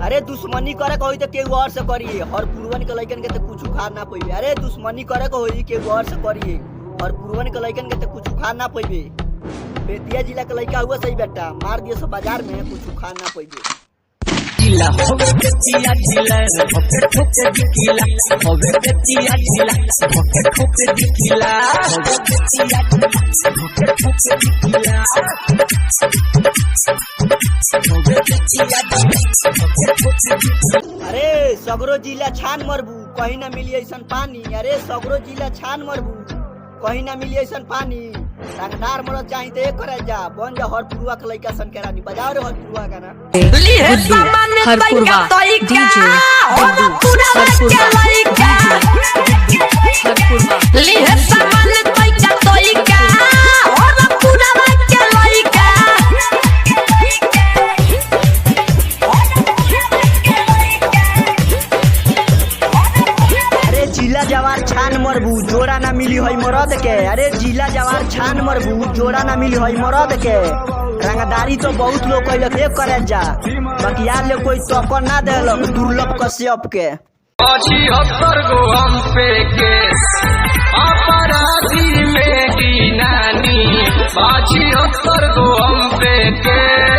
अरे दुश्मनी करे को होई तो केहू और से करिए, और पूर्वन के लइकन के तो कुछ उखाड़ ना पइबे। अरे दुश्मनी करे को होई केहू और से करिए, और पूर्वन के लइकन के तो कुछ उखाड़ ना पइबे। बेतिया जिला के लइका हुआ सही बेटा, मार दिए सो बाजार में कुछ उखाड़ ना पइबे। जिला होवे बेतिया जिला ठोके ठोके दिखिला, होवे बेतिया जिला ठोके ठोके दिखिला, होवे बेतिया जिला ठोके ठोके दिखिला, होवे बेतिया जिला ठोके ठोके दिखिला। अरे सगरो जिला छान मरबू कहीं ना मिली ऐसन पानी। अरे सगरो जिला छान मरबू कहीं ना मिली ऐसन पानी। रंगदार मरद चाही तो एक करे जा, बन जा हरपुरवा के लइका सन के रानी। बजाओ रे हरपुरवा गाना। हरपुरवा डीजे अरे जिला जवार छान मरबू जोड़ा ना मिली हई मरद के। अरे जिला जवार छान मरबू जोड़ा ना मिली हई मरद के। रंगदारी तो बहुत लोग कैलक एक करे जा, बाकी यार ले कोई टक्कर ना देलक दुर्लभ कश्यप के। 76 गो हम पे केस अपराधी में की नानी, 76 गो हम पे केस।